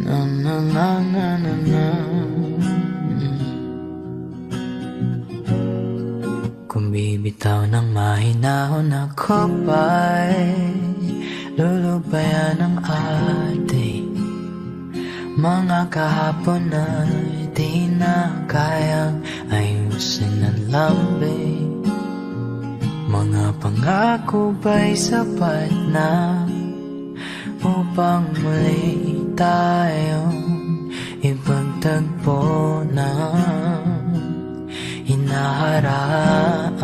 Na na na na na na. Kung bibitaw ng mahinahon ako ba'y lulubayan ng ating mga kahapon na di na kayang ayusin ng lambing. Mga pangako ba'y sapat na upang muli tayong ipagtagpo na hinaharap?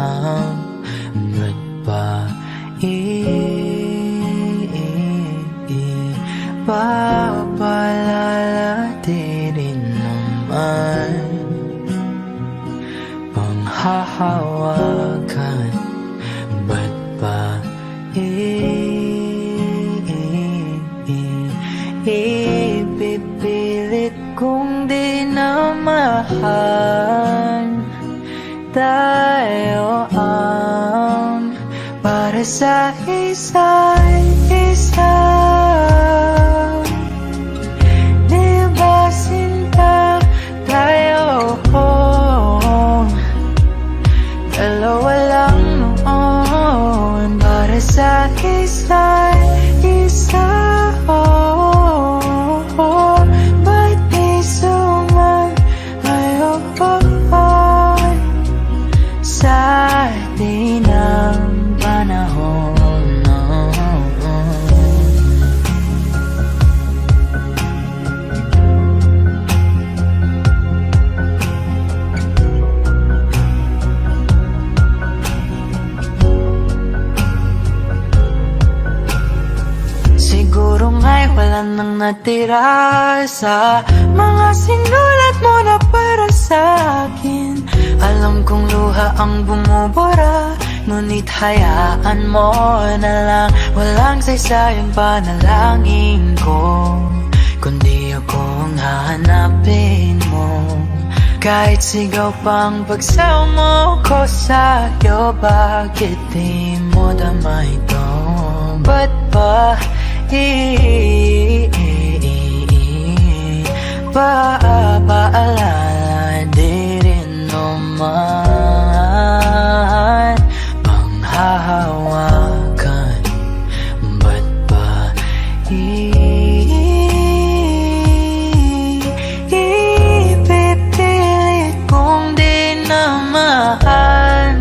Ba't ba ipapalalati rin naman panghahawakan? Ba't ba ipipilit kung di na mahal? Tayo ang para sa isa't isa. Di ba sinta tayo? Dalawa lang noon para sa isa't isa. Ba't di sumayon sa atin ang panahon? Siguro nga'y wala nang natira sa mga sinulat mo na para sa akin. Alam kong luha ang bumubura, ngunit hayaan mo na lang. Walang saysayang panalangin ko, kundi ako ang hahanapin mo. Kahit sigaw pang pagsaw mo ko sa'yo, bakit di mo dama ito? Ba't ba paalala di rin naman panghahawakan? Ba't ba ipipilit kung di na mahal?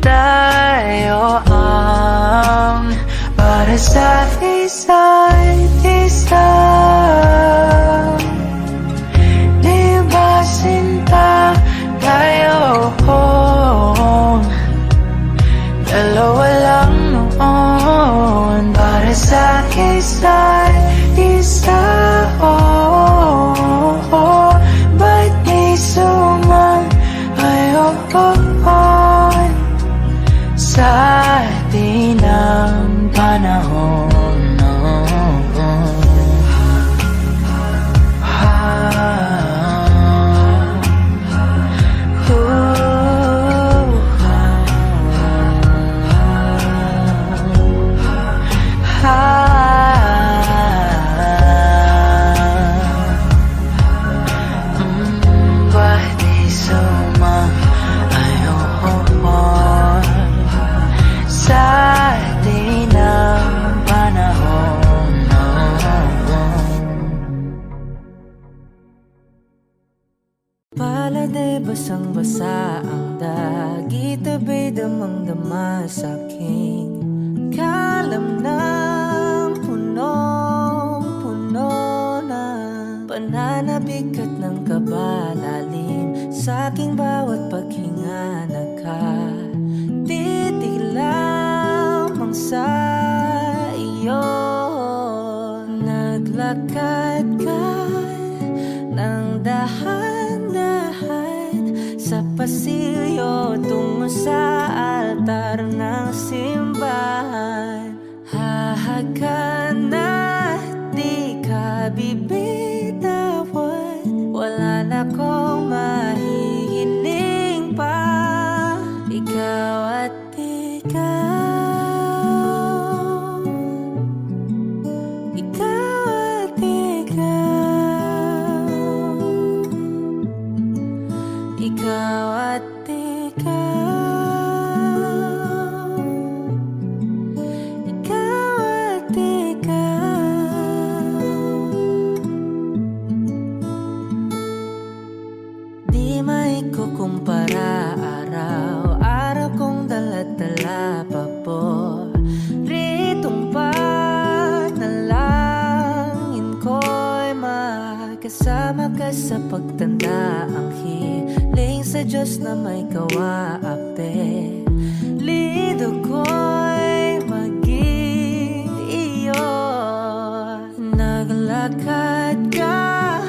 Tayo ang para sa isa't isa. Di ba sinta tayo? Dalawa lang noon para sa isa't isa. Ba't di sumayon sa atin ang panahon? Palade basang-basa ang dagit, abay damang-dama sa aking kalam ng punong-puno na pananabik at ng kabalalim sa aking bawat paghinga. Nakatitig lamang sa iyo, naglakad ka ng dahan-dahan sa pasilyo tungo sa altar ng simbahan. Hahagan at di ka bibitawan, wala na kong mahihiling pa. Ikaw at ikaw, ikaw at ikaw. Kasama ka sa pagtanda, ang hiling sa Diyos na may kawaape. Lido ko'y maging iyo. Naglakad ka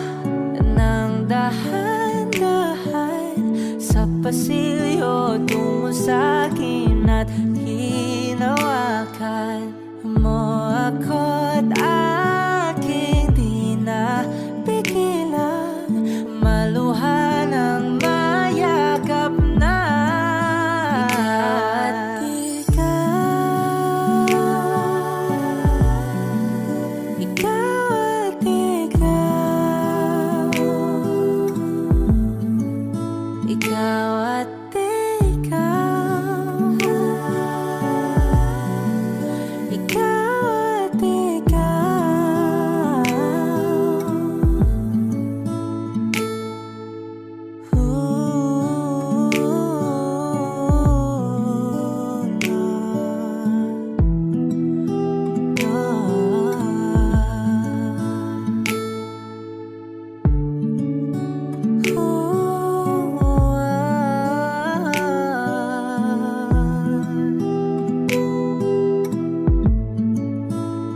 ng dahan-dahan sa pasilyo tungo sa akin at hinawakan mo ako't aking di na pigilan. Maluhan ang mayakap na ikaw at ikaw, ikaw at ikaw, ikaw at ikaw.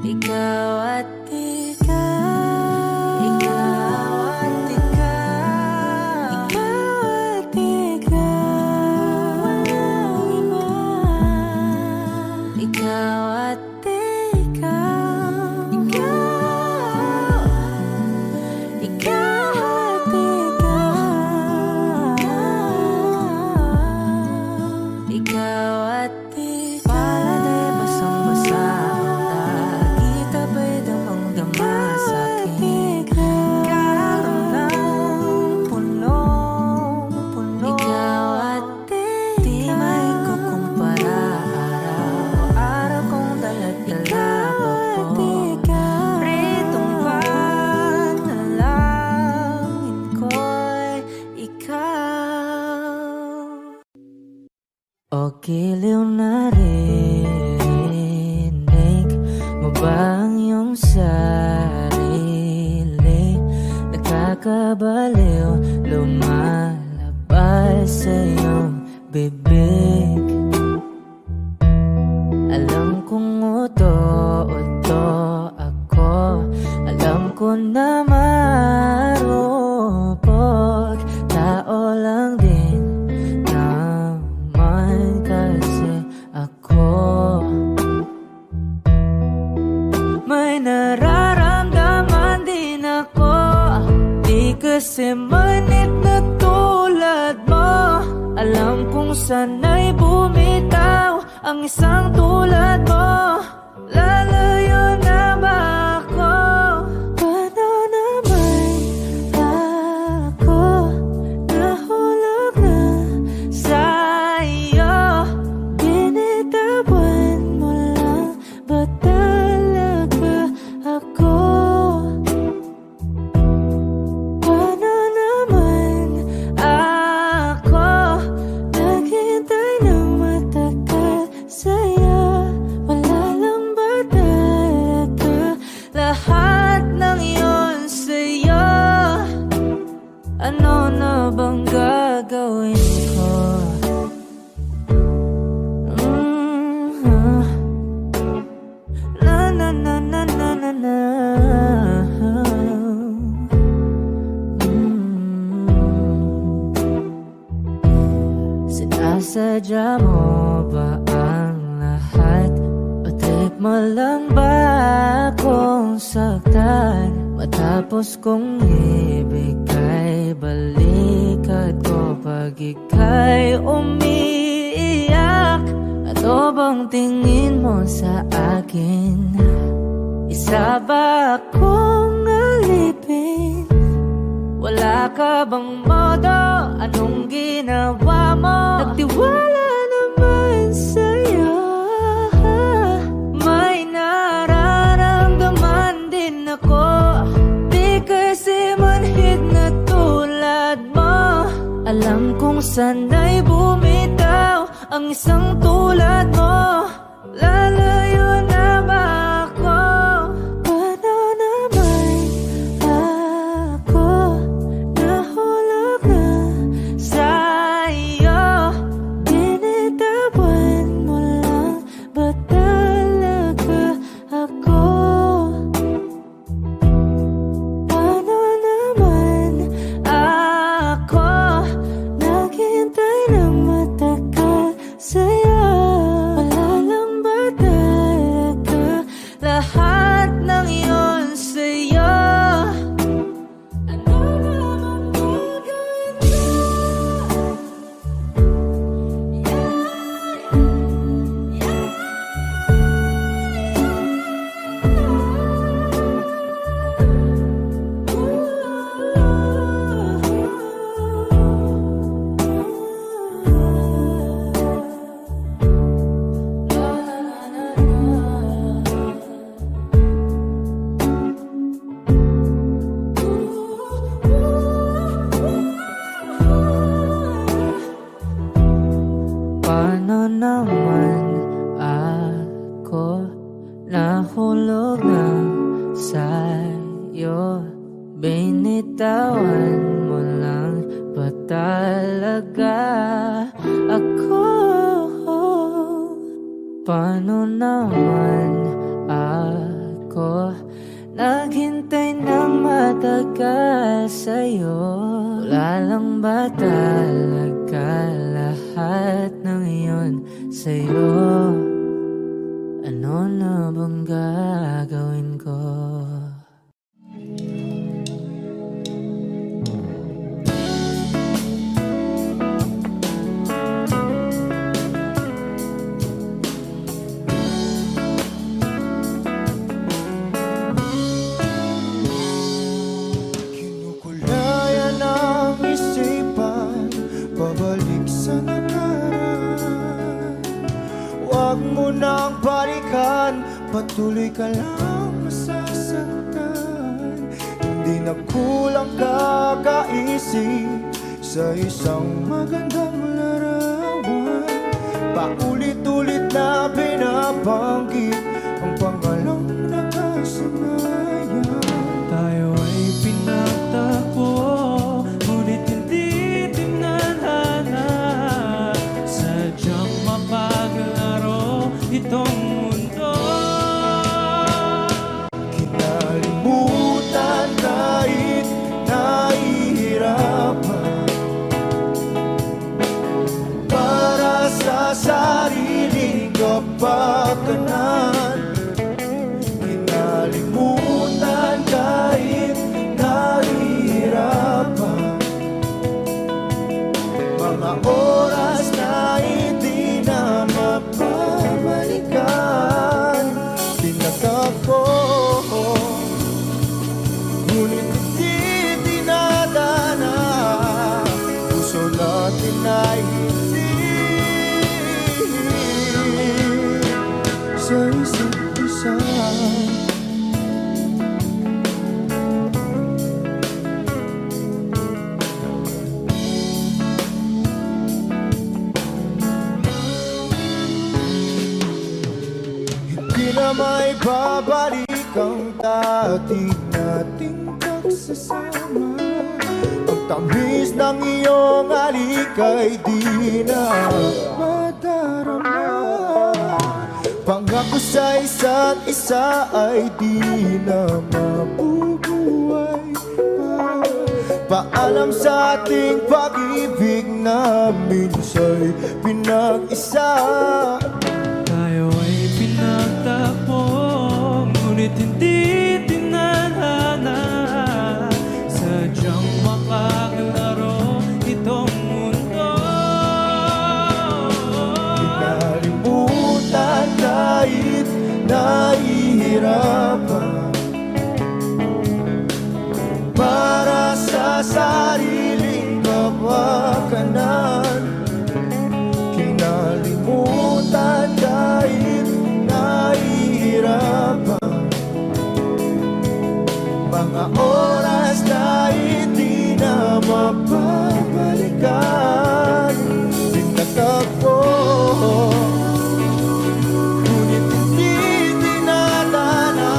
Ikaw at ikaw, ikaw at ikaw, ikaw at ikaw, walang iba. Ikaw at ikaw, ikaw, ikaw at ikaw, ikaw at ikaw. Pala'y basang-basa ang dagit, abay damang-dama sa akin. Karoon ng punong-puno. Ikaw at ikaw, di maikukumpara. Araw-araw kong dala-dala po. Pritong panalangin ko'y ikaw. O giliw na rinig mo ba ang iyong sarili? Nakakabaliw, lumalabas sa iyong bibig. Alam kong uto-uto ako, alam ko na marupok. Tao lang din naman kasi ako. May nararamdaman din ako, di kasi manit na tulad mo. Alam kong sana'y bumitaw ang isang tulad mo. Lalayo na ba ako? Paano naman ako nahulog na sa iyo? Binitawan mo lang ba talaga ako? Paano naman ako naghintay ng matagal sa'yo? Wala lang ba talaga lahat ng iyon sa'yo? Ano na bang gagawin ko? Na na na na na na na. Sinasadya mo ba ang lahat? O trip mo lang ba akong saktan? Matapos kong ibigay balikat ko pag ika'y umiiyak. Ano bang tingin mo sa akin? Isa ba akong alipin? Wala ka bang modo? Anong ginawa mo? Nagtiwala naman sa'yo. May nararamdaman din ako, di kasi manhid na tulad mo. Alam kong sana'y bumitaw ang isang tulad mo. Lalayo na ba ako? Paano naman ako lang sa'yo. Binitawan mo lang ba talaga ako? Paano naman ako naghintay na matagal sa'yo? Wala lang ba talaga lahat ng iyon sa'yo? Ano na bang gagawin ko? Kinukulayan ang isipan, pabalik sa nakaraan. Huwag mo nang balikan, patuloy ka lang masasaktan. Hindi na kulang kakaisip sa isang magandang larawan. Paulit-ulit na binabanggit ang pangalang nakasanayan. Tayo ay pinagtagpo, ngunit hindi tinadhana. Sadyang mapaglaro itong mundo. Kinalimutan kahit nahihirapan, para sa sariling kapakanan. Kinalimutan kahit nahihirapan, mga oras na hindi na mapabalikan. Pinagtagpo, ngunit hindi dinadana. Puso natin ay hindi sa isa't isa. Hindi na may babalik ang dati nating pagsasama. Ang tamis ng iyong halik ay di na madarama. Pangako sa isa't isa ay di na mabubuhay pa. Paalam sa ating pag-ibig na minsa'y pinag-isa. Tayo ay pinagtagpo, ngunit hindi tinadhana. Sadyang makaglaro itong mundo. Kinalimutan kahit nahihirapan, para sa sariling kapakanan. Kinalimutan kahit nahihirapan, mga oras na hindi na mapabalikan. Pinagtagpo, ngunit hindi dinadana.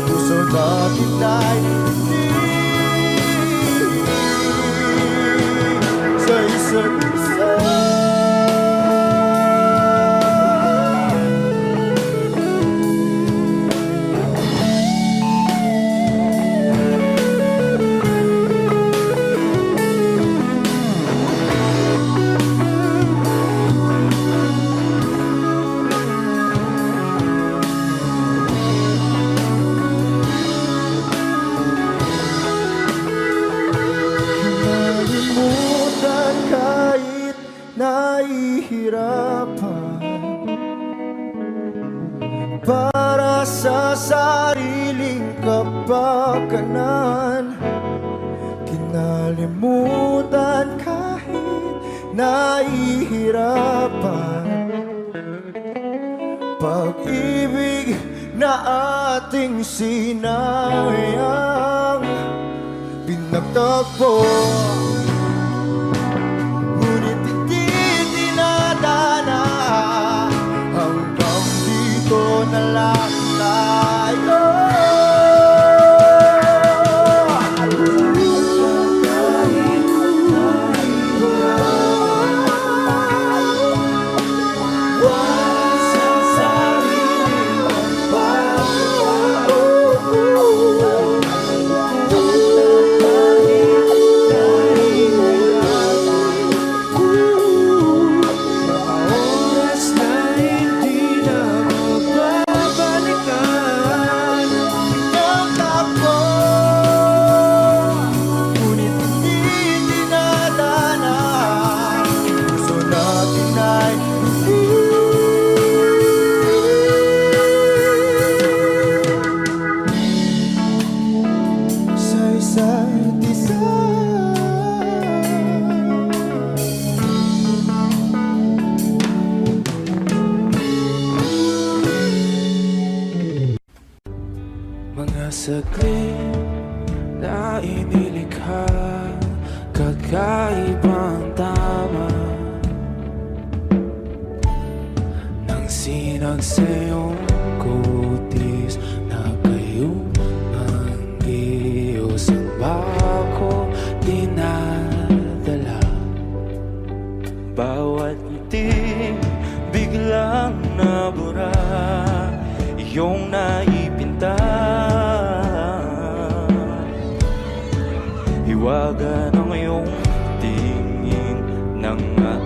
Puso natin ay hindi sa isa't isa. Kinalimutan kahit nahihirapan, para sa sariling kapakanan. Kinalimutan kahit nahihirapan, pag-ibig na ating sinayang. Pinagtagpo, ngunit hindi dinadana. Hanggang dito na lang tayo. saglit na inilikha, kakaibang tama nang sinag sa iyong kutis na kayong manggiyos ang bako dinadala. Bawat ngiti biglang nabura, iyong naipinta. Hiwaga ng iyong tingin nang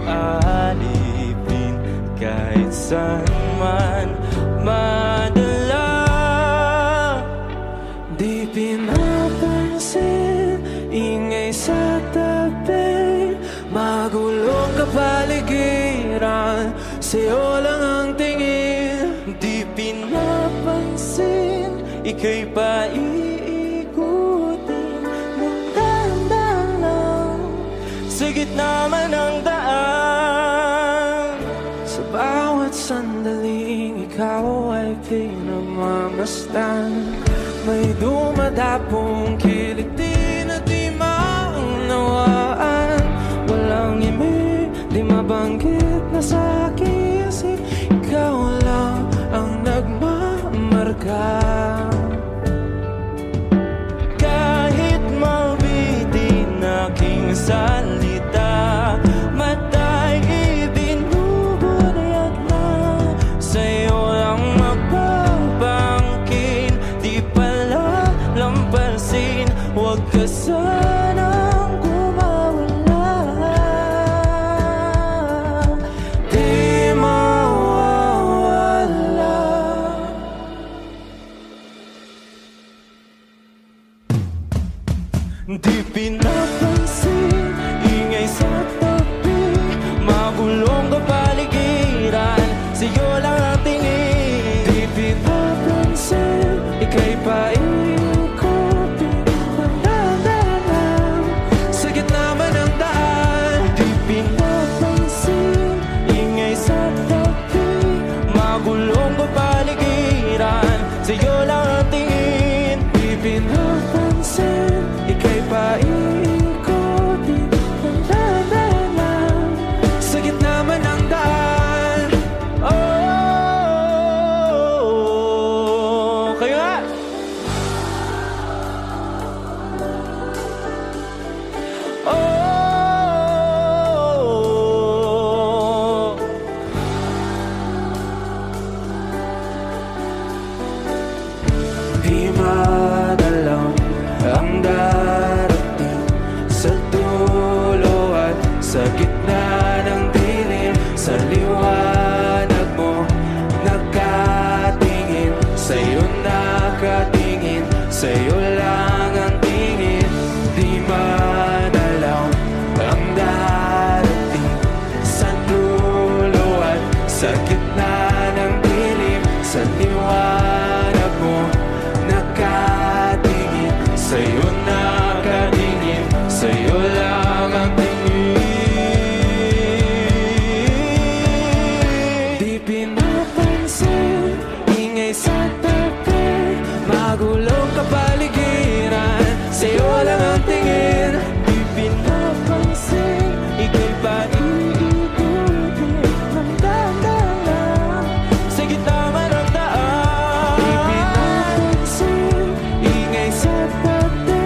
aalipin kahit saan man madala. Di pinapansin, ingay sa tabi, magulong kapaligiran, sa'yo lang ang tingin. Di pinapansin, ika'y paiikutin ng dahan-dahan lang sa gitna man ng daan. Sa bawat sandaling ikaw ay pinagmamasdan, may dumadapong kilig di na di maunawaan. Walang imig, di mabanggit na sa aking isip, ikaw lang ang nagmamarka. Kahit mabitin aking salita, mata'y ibinubunayat na, sa'yo lang magbabangkin. Di pala lampasin, huwag ka sanang kumawala. Di mawawala. Di pinapansin, ingay sa tabi, magulong kapaligiran, sa'yo lang ang tingin. Di pinapansin, ika'y paikutin ng dahan-dahan sa gitna man ng daan. Di pinapansin, ingay sa tabi, magulong kapaligiran, sa'yo lang ang tingin. Di pinapansin, ika'y paikutin ng dahan-dahan sa gitna man ng daan. Oh, kayo nga! Oh, di madalaw ang darating sa dulo at sa gitna ng dilim. Sa liwanag mo nakatingin, sa'yo nakatingin, sa'yo lang ang tingin. Di madalaw ang darating sa dulo at sa gitna ng dilim. Sa liwanag mo nakatingin, sa'yo nakatingin, sa'yo lang ang tingin. Di pinapansin, ingay sa tabi, magulong kapaligiran, sa'yo lang ang tingin. Di pinapansin, ika'y paiikutin ng dahan-dahan sa gitna man ng daan. Di pinapansin, ingay sa tabi,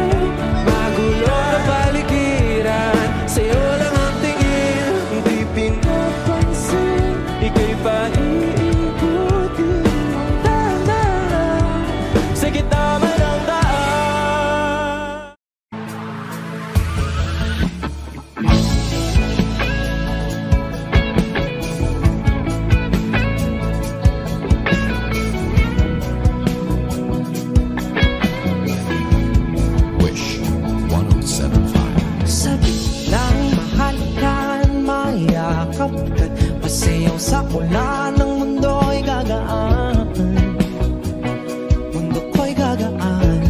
magulong kapaligiran, sa'yo lang ang tingin. Di pinapansin, ika'y paiikutin ng dahan-dahan sa gitna man ng daan. Wish 1075. Sabik ng mahalikan, mayakap ka't pasayaw sa ulan. Ng mundo'y gagaan, mundo ko'y gagaan.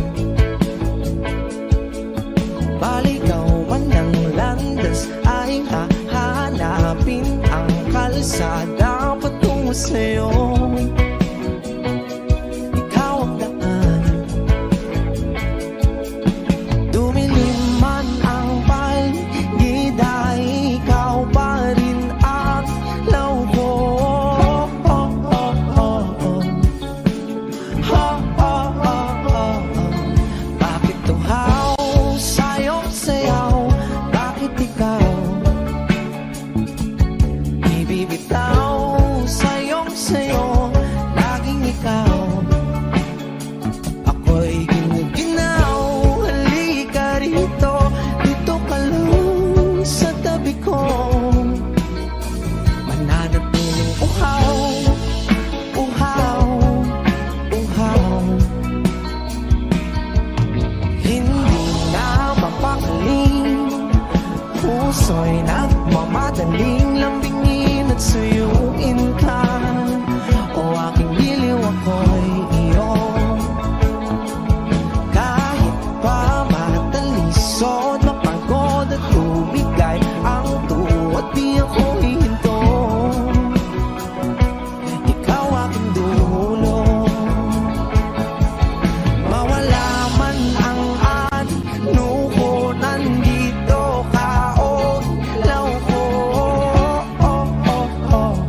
Baligaw man ng landas ay hahanapin ang kalsada patungo sa'yo. Ikaw ang daan, puso'y nagmamadaling lambingin at suyuin ka. O aking giliw, ako'y iyo. Kahit pa matalisod, mapagod at tumigay ang tuwat, di ako hihinto. Ikaw aking dulo. Mawala man ang ano ko, nandito ka, oh, ilaw ko. Oh, oh, oh, oh.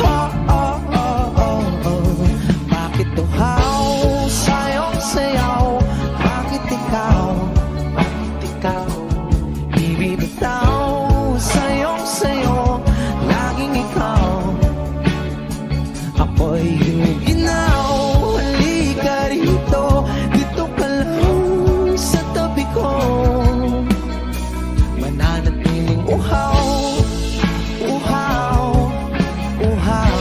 Oh, oh, oh, oh, oh. Bakit tuhaw sa'yong sayaw? Bakit ikaw? Ibibitaw sa'yong sayo, laging ikaw. Ako'y ginaw, halika rito, dito ka lang sa tabi ko. Mananatiling uhaw, uhaw, uhaw.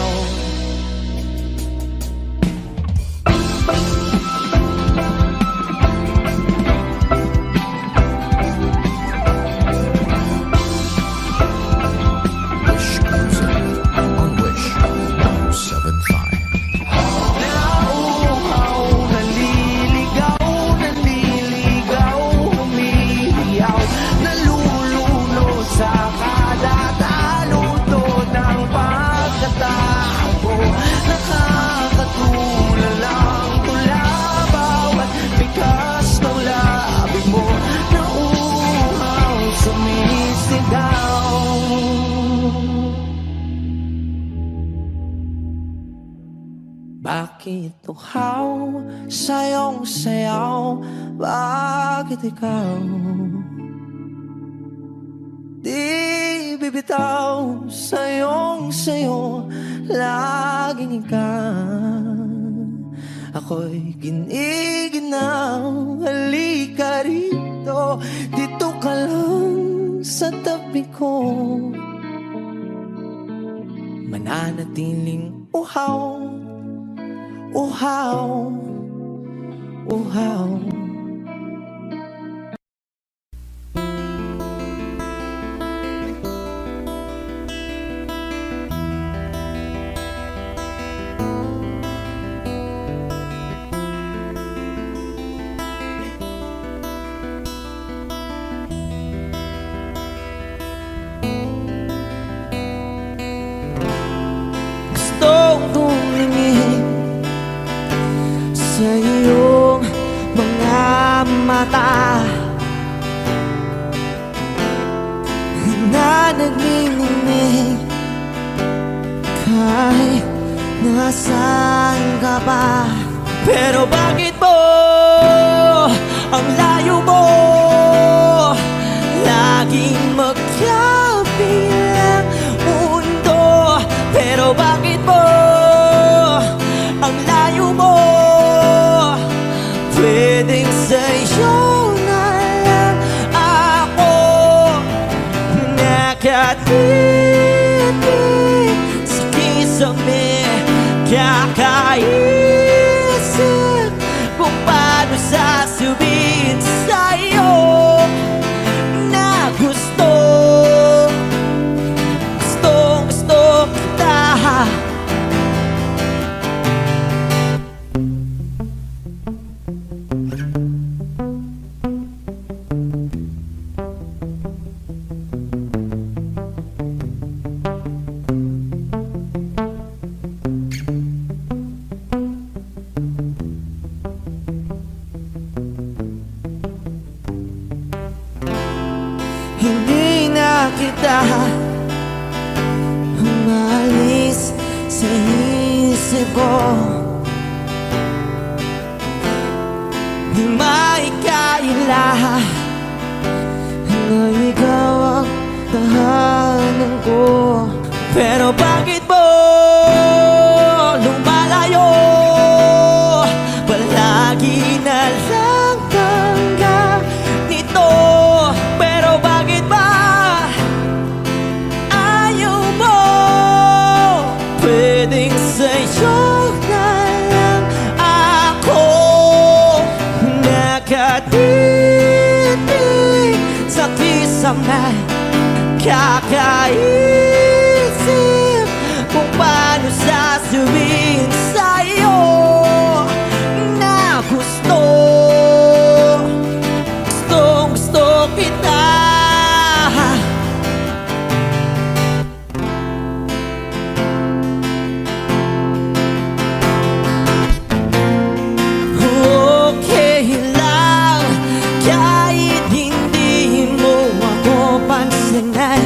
Wish Music on Wish 1075. Nauuhaw, naliligaw, naliligaw, humihiyaw, nalululo sa kada taluto ng pagkatao. Nakakatulala ang tula, bawat bigas ng labi mo. Nauuhaw, sumisigaw. Bakit uhaw sa'yong sayaw? Bakit ikaw di bibitaw sa'yong sayo, laging ikaw. Ako'y giniginaw, halika rito, dito ka lang sa tabi ko. Mananatiling uhaw, uhaw, uhaw. Gustong tumingin sa iyong mga mata na nagniningning kahit nasaan ka pa. Pero bakit mo ang layo mo laging magkabilang mundo? Pero bakit mo ang layo mo? Pwedeng sa'yo na lang ako nakatitig sa kisame, kakaisip kung paano sasabihin sa'yo na gusto kita. Hindi na kita umalis sa isip ko. Di maikaila na ikaw ang tahanan ko. Pero bakit mo lumalayo? Palagi na lang hanggang nito. Pero bakit ba ayaw mo? Pwedeng sa'yo na lang ako nakatitig sa kisame. lang ay kakaisip kung paano sasabihin sa'yo na gusto kita. Okay lang kahit hindi mo ako pansinin,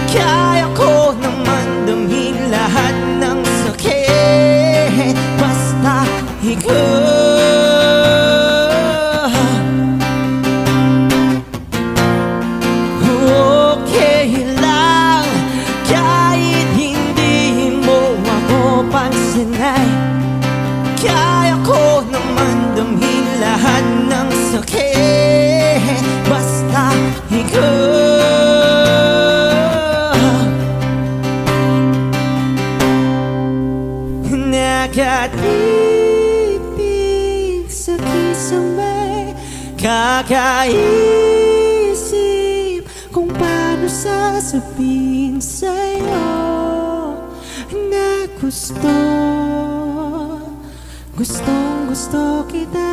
kaya ko naman damhin lahat ng sakit basta ikaw. Okay lang kahit hindi mo ako pansinin, kaya ko naman damhin lahat ng sakit basta ikaw. Nakatipid sa kisame, kakaisip kung paano sasabihin sa'yo na gustong kita.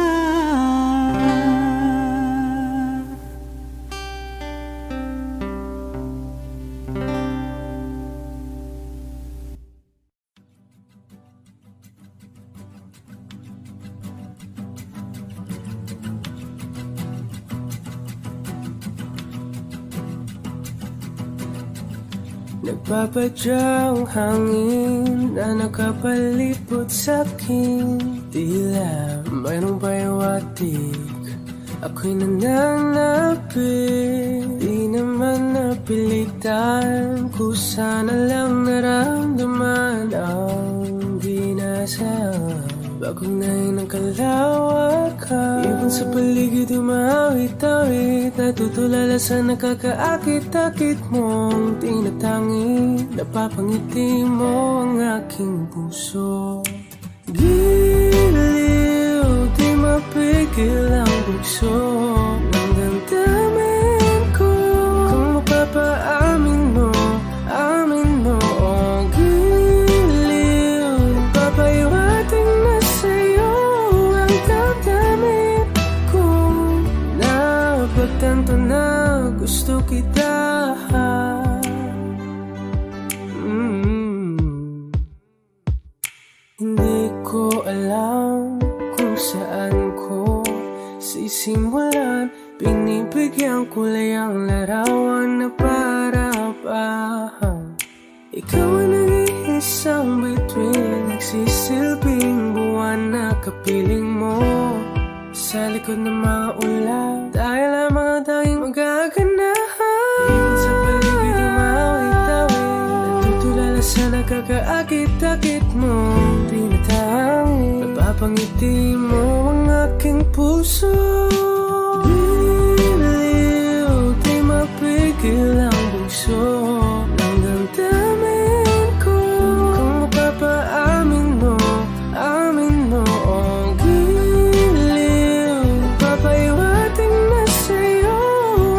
Nagpapadyang hangin na nakapalipot sa'kin, tila mayroong payawatig. Ako'y nananapit, di naman napilitan. Kusa na lang naramdaman ang ginasaan. Bagong nahin ng kalawakan, ibon sa paligid umawit-awit. Natutulala sa nakakaakit-akit mong tinatangi. Napapangiti mo ang aking puso. Giliw, di mapigil ang bugso ng damdamin ko. Kung mapapaamin mo, amin mo. Oh, giliw, papayawating na sa'yo ang damdamin ko. Napagtanto na gusto kita. Hindi ko alam kung saan ko sisimulan. Binibigyan kulay ang larawan na para-parahan. Ikaw ang nag-iisang bituin, nagsisilbing buwan na kapiling mo. Sa likod ng mga ulan, tayo lamang ang tanging magaganahan. Ibon sa paligid umawit-awit, natutulala sa nakakaakit-akit mo. Tinatangi, napapangiti mo ang aking puso. Giliw, di mapigil ang bugso ng damdamin ko. Kung mapapaamin mo, amin mo. Oh, giliw, papayawating na sa'yo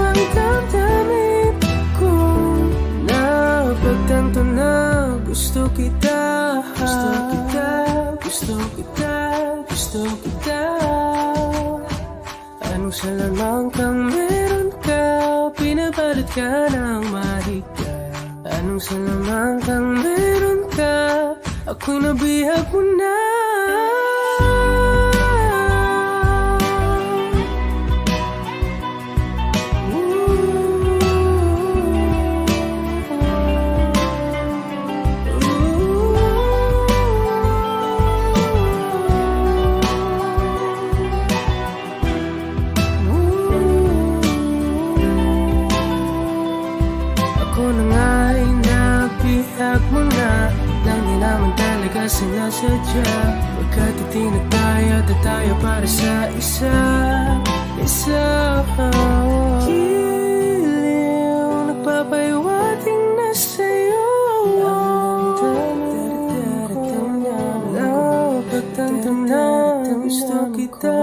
ang damdamin ko. Napagtanto na gusto kita. Gusto kita, gusto kita, gusto kita. Anong salamang kang meron ka, pinabalot ka ng mahika. Anong salamang kang meron ka, ako'y nabihag mo na. Sinasadya, pagkat itinataya tayo para sa isa. Giliw, nagpapayawating na sa'yo. Napagtanto na gusto kita.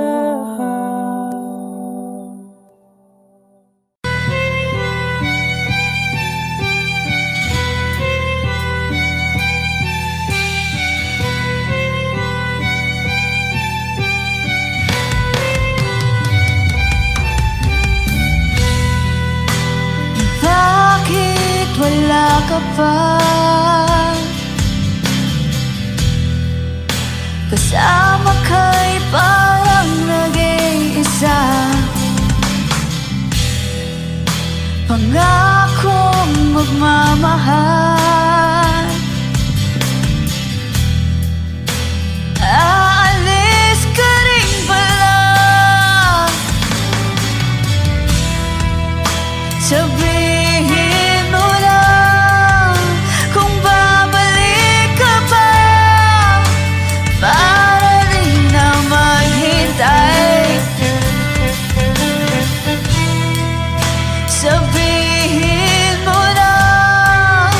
ka pa. Kasama ka'y parang nag-iisa. Pangakong magmamahal. Aalis ka rin pala. Sabihin mo lang kung babalik ka pa, para rin na maghintay. Sabihin mo lang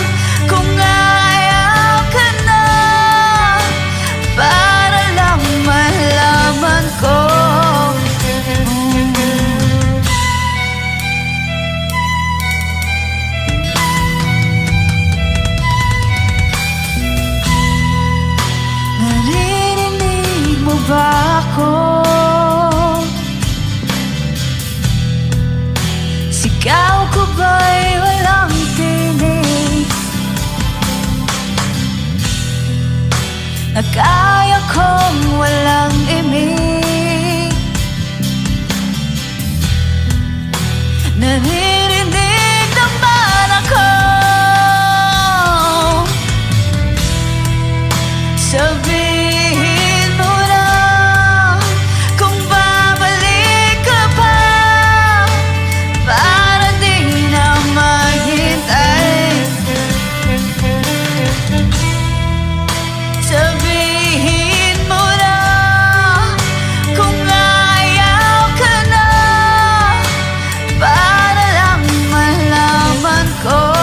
kung ayaw ka na, para lang malaman ko. Naririnig mo ba ako? Sigaw ko ba'y walang tinig? Na kaya kong walang imig? Naririnig naman ako. Sabihin mo lang kung babalik ka pa, para di na maghintay. Sabihin mo lang kung ayaw ka na, para lang malaman ko.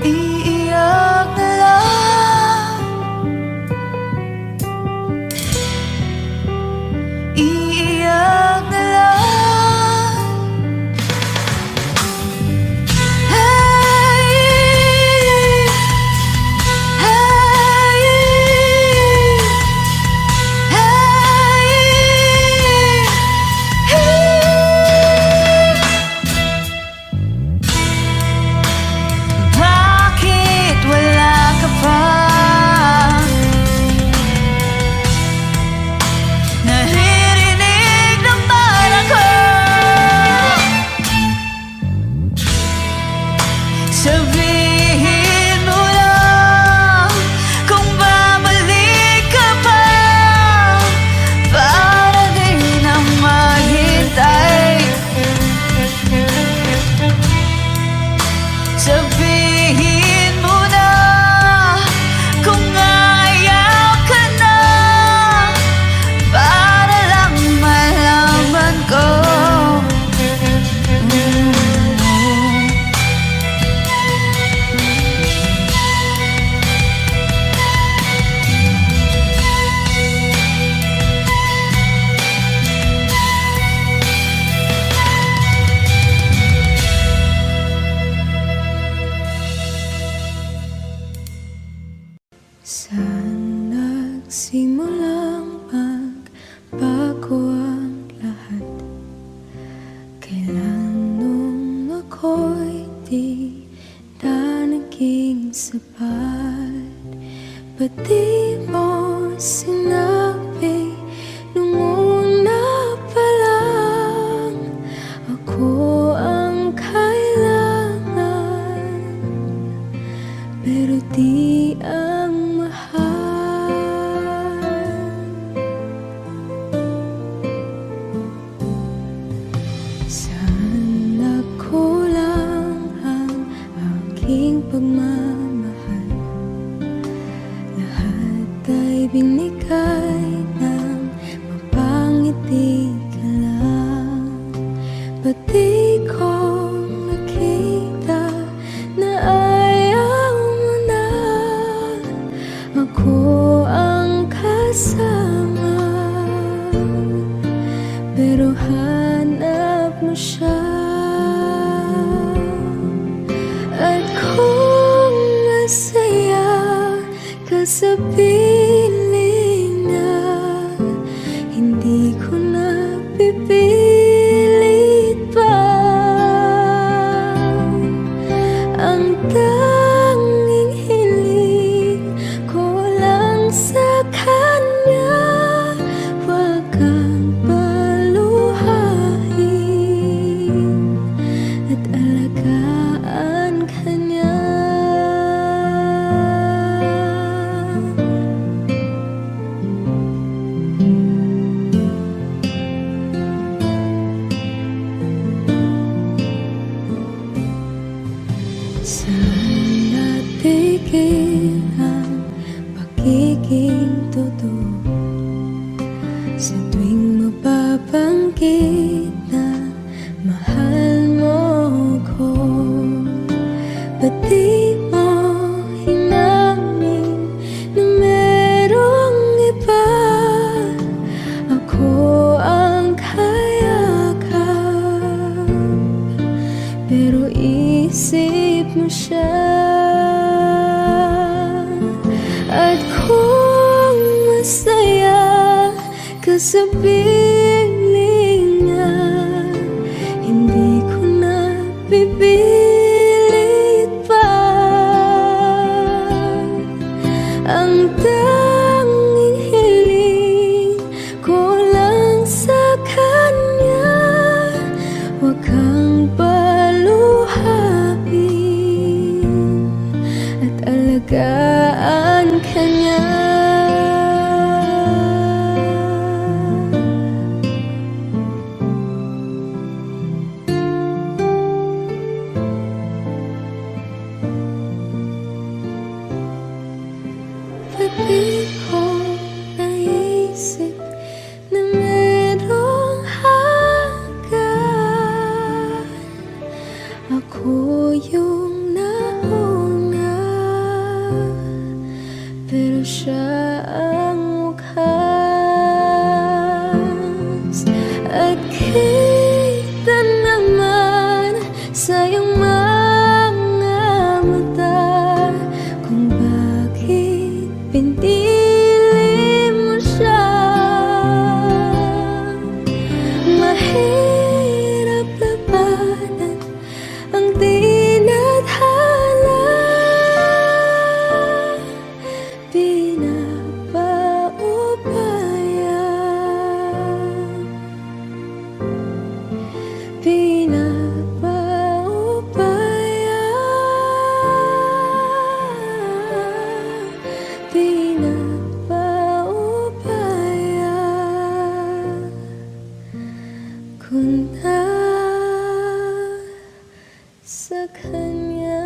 Iiyak na lang. Iiyak na lang. Hey, hey, bakit wala ka pa? Naririnig naman ako. Sabihin mo lang kung babalik ka pa, para di na maghintay. Sabihin mo na kung ayaw ka na, para lang malaman ko. Saan nagsimulang magbago ang lahat? Kailan nung ako'y di na naging sapat? Ba't di mo sinabi nung una pa lang ako ang kailangan, pero di ang saan nakulang ang aking pagmamahal? Lahat ay binigay ng mapangiti ka lang. Ba't di ko nakita na ayaw mo na ako ang sa piling na hindi ko na pipilit pa. Ang tanging hiling ko lang sa kanya, wag kang paluhain at alagaan ka niya. Saan natigil ang pagiging totoo? Sa tuwing mapapanggit na mahal mo ko, ba't di mo hinamin na merong iba? Ako ang kayakap, pero isip mo siya. At kung masaya ka sa piling niya, hindi ko na pipilit pa. Ang tanging hiling ko lang sa kanya, wag kang paluhain at alagaan ka niya. Ba't di ko naisip na merong hanggan? Ako yung nauna, pero siya ang wakas. At kita naman sa iyong mga mata kung bakit pinili mo siya. Mahirap labanan ang tinadhana, punta sa kanya.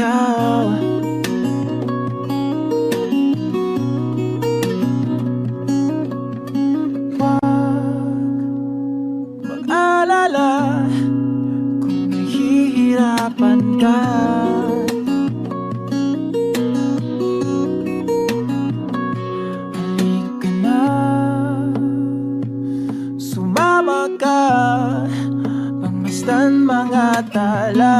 ikaw. Mag-alala kung nahihirapan ka. Halika na, sumama ka, pagmasdan mga tala.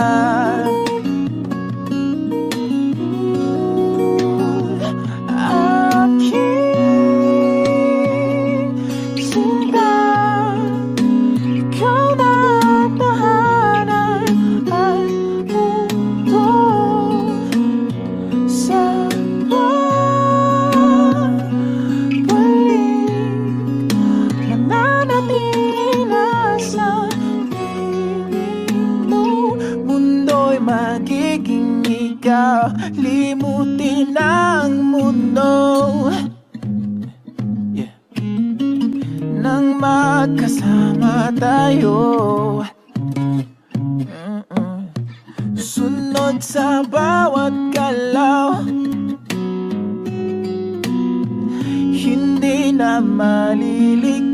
Magiging ikaw, limutin ang mundo, yeah. Nang magkasama tayo, sunod sa bawat galaw, hindi na maliligaw.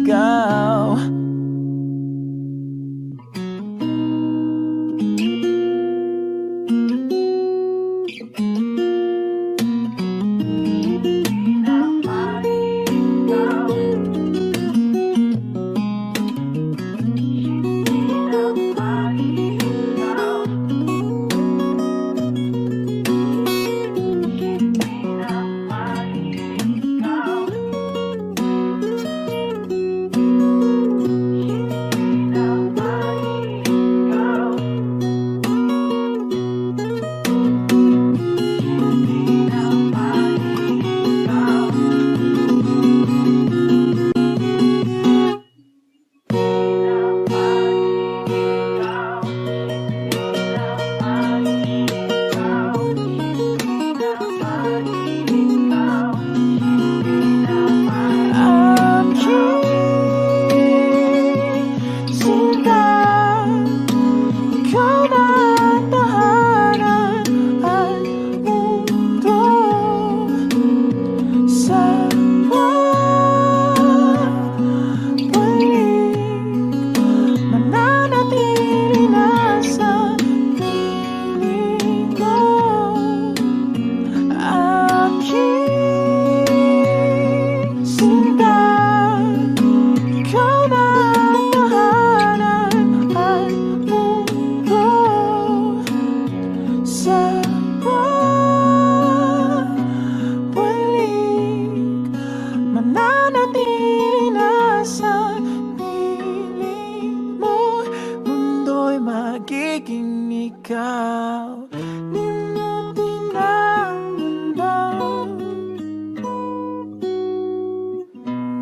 Magiging ikaw, limutin ang mundo,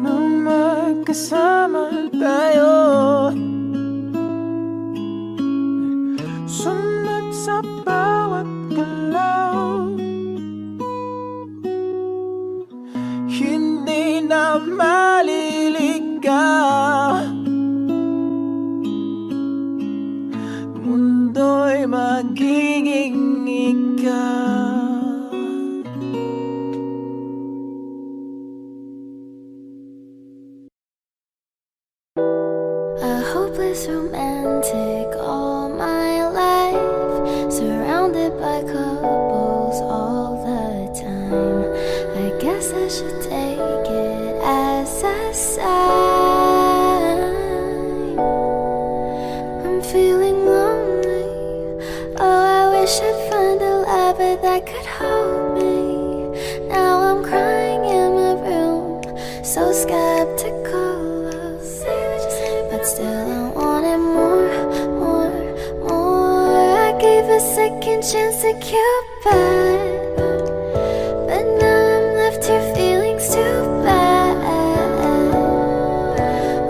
nang magkasama tayo, sunod sa bawat galaw, hindi na maliligaw. Mundo'y magiging ikaw. A hopeless romantic all my life, surrounded by couples all the time. I guess I should take it as a sign. I'm feeling lonely. Oh, I wish I'd find a lover that could hold me. Now I'm crying in my room, so skeptical. But still I wanted more, more, more. I gave a second chance to Cupid, but now I'm left here feeling too bad.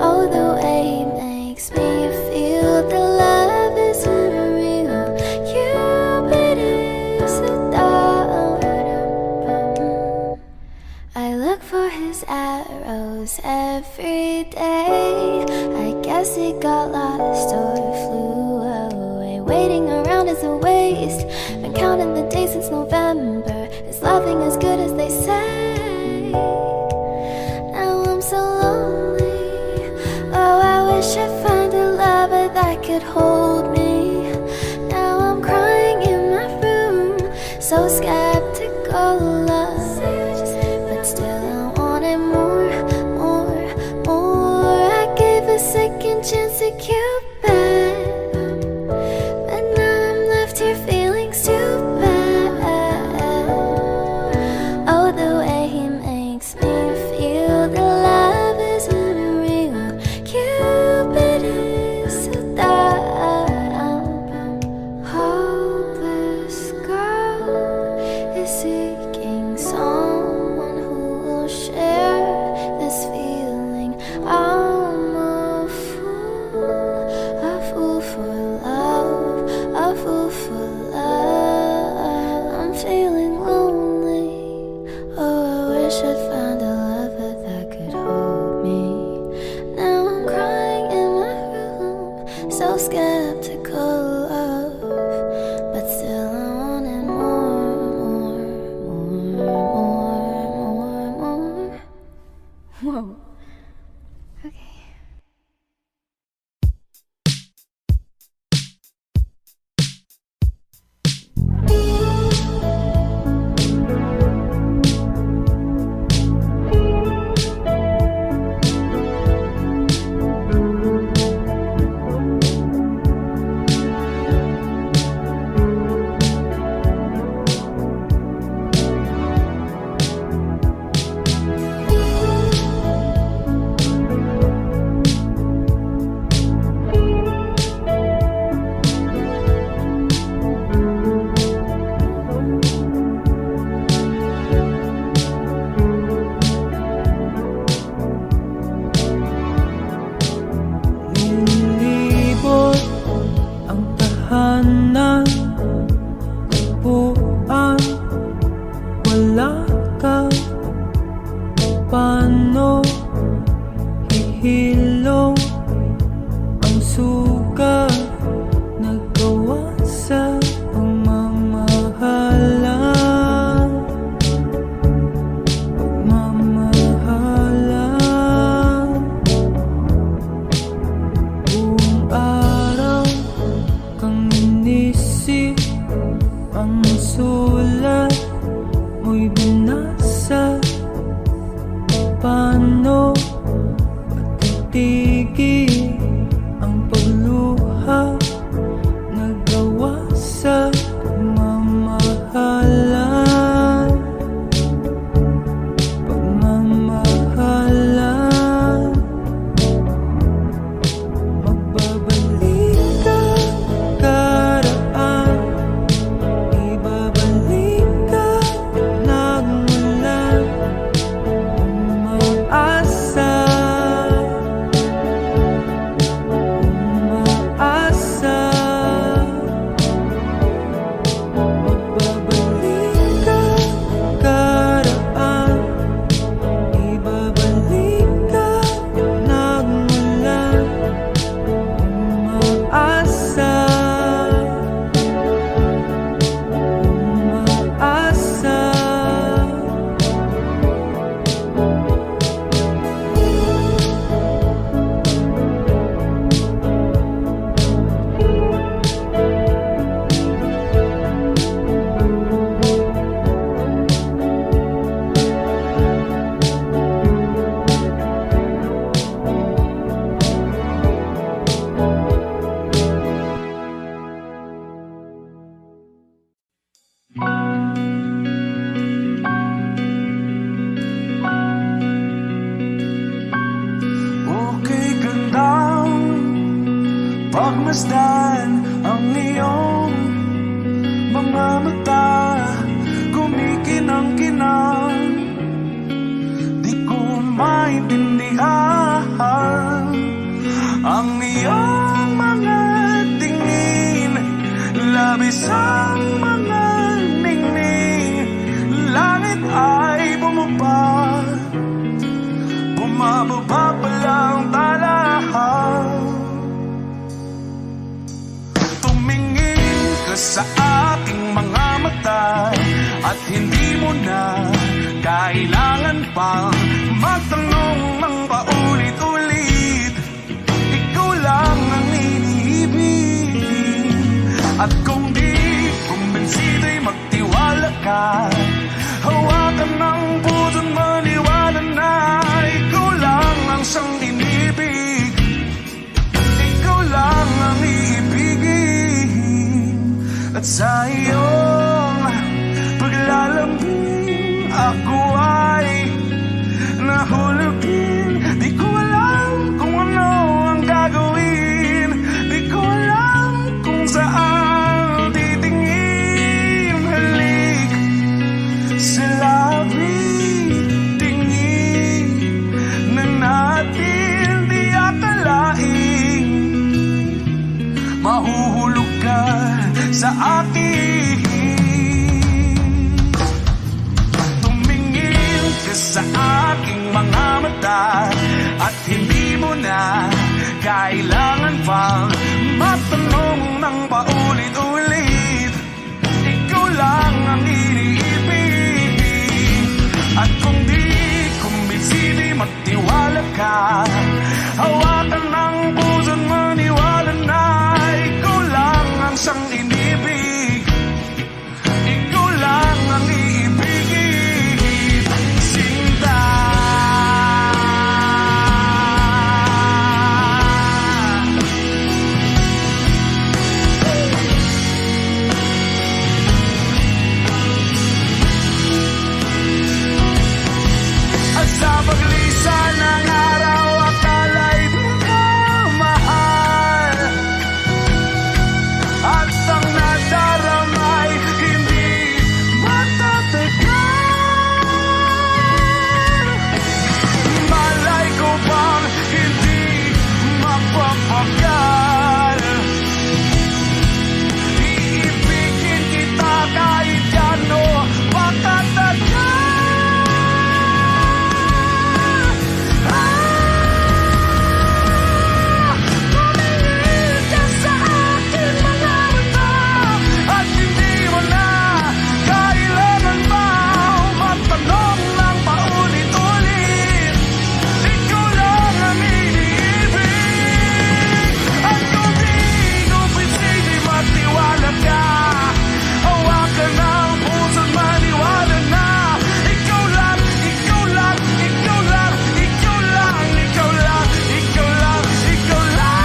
Oh, the way it makes me feel, the love isn't real. Cupid is a dog. I look for his arrows every day. I guess he got lost or flew away. Waiting around is a waste. Been counting the days it's November. Is loving as good as they say? Now I'm so lonely. Oh, I wish I'd find a lover that could hold me. Now I'm crying in my room, so skeptical love, but still I wanted more, more, more. I gave a second chance to Cupid, but now I'm left here feeling stupid. Oh, the way he makes me feel, the love isn't real. Cupid is so dumb. Hopeless girl is seeking someone who will share this feeling. I'm a fool for love, a fool for love. I'm feeling lonely. Oh, I wish I'd found a lover that could hold me. Now I'm crying in my room, so skeptical of, but still I wanted more, more. Whoa. Okay. Nilibot ang tahanan, upuan, wala ka. Paano hihilong ang suga, nagawa sa pagmamahalan, pagmamahalan. Buong araw kang inisip, ang sulat mo'y binasa. Paano patitigil ang pagluha, nagawa sa pagmamahalan, pagmamahalan. Magbabalik ka karaan, ibabalik ka nagmula. Umaasa, umaasa. Magbabalik ka karaan, ibabalik ka nagmula. Umaasa, umaasa. Okay gandang pagmasdan ang iyong mga mata, kumikinang-kinang. Di ko maintindihan ang iyong mga tingin, labis ang mga ningning. Langit ay bumaba, bumababa pa lang talahaw. Tumingin ka sa aking mga mata, At hindi mo na kailangan pang magtanong ng paulit-ulit. Ikaw lang ang iniibig. At kung di kumbinsido'y magtiwala ka, hawakan ng puso, maniwala na ikaw lang ang siyang inibig. Ikaw lang ang iibigin. At sa iyong paglalambing ako ay nahulugin. Di ko alam kung ano ang gagawin. Di ko alam kung saan titingin. Halik sa labi, tingin na natin di akalain. Mahuhulog ka sa akin. Tumingin ka sa aking mga mata at hindi mo na kailangan pang matanong ng paulit-ulit. Ikaw lang ang iniibig. At kung di kumbinsido'y magtiwala ka, hawakan ng puso, maniwala na ikaw lang ang siyang inibig. Ikaw lang ang iibigin, Sinta. At sa paglisan ng araw, akala'y di ka mahal. At ang nadaramay hindi matatagal. Malay ko bang hindi mapapagal. Iibigin kita kahit gano makatagal. Tumingin ka sa akin mga mata at hindi mo na kailangan pa magtanong ng paulit-ulit. Ikaw lang ang iniibig. At kung di kumbinsido'y magtiwala ka, hawakan ng puso, maniwala na ikaw lang, ikaw lang, ikaw lang, ikaw lang, ikaw lang, ikaw lang, ikaw lang.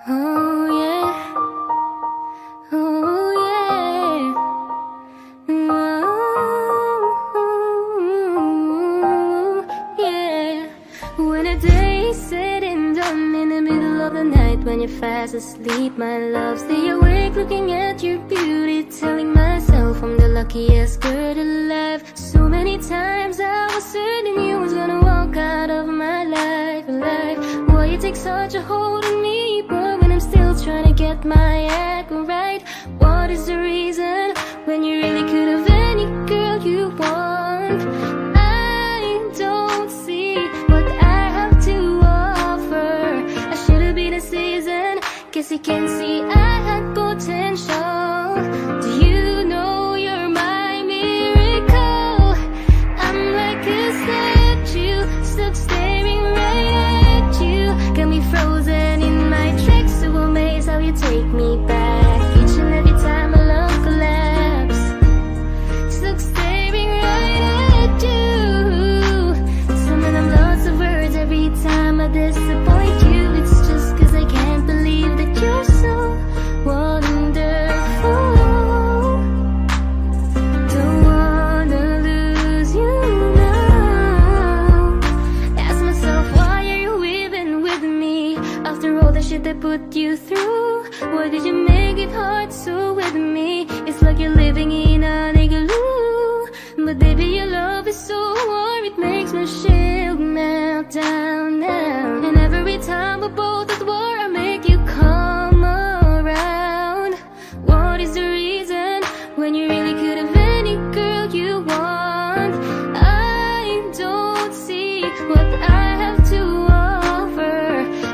Oh yeah, oh yeah, oh yeah. When a day is said and done in the middle of the night, when you're fast asleep, my love, stay awake looking at your beauty, telling myself I'm the luckiest girl alive. So many times I was certain you was gonna walk out of my life, Why you take such a hold on me, but when I'm still trying to get my act right, what is the reason when you really could have any girl you want? I don't see what I have to 'cause you can see I had potential. Do you know you're my miracle? I'm like a statue, stuck staring right at you. Got me frozen in my tracks, so amazed how you take me back. Each and every time my love collapse, stuck staring right at you. Summon I'm lots of words every time I disappoint you. It's just 'cause I can't believe that you're so wonderful. Don't wanna lose you now. Ask myself, why are you even with me? After all the shit I put you through, why did you make it hard so with me? It's like you're living in an igloo. But baby, your love is so warm, it makes my shield melt down now. And every time we're both at war, I make you come around. What is the reason when you really could have any girl you want? I don't see what I have to offer.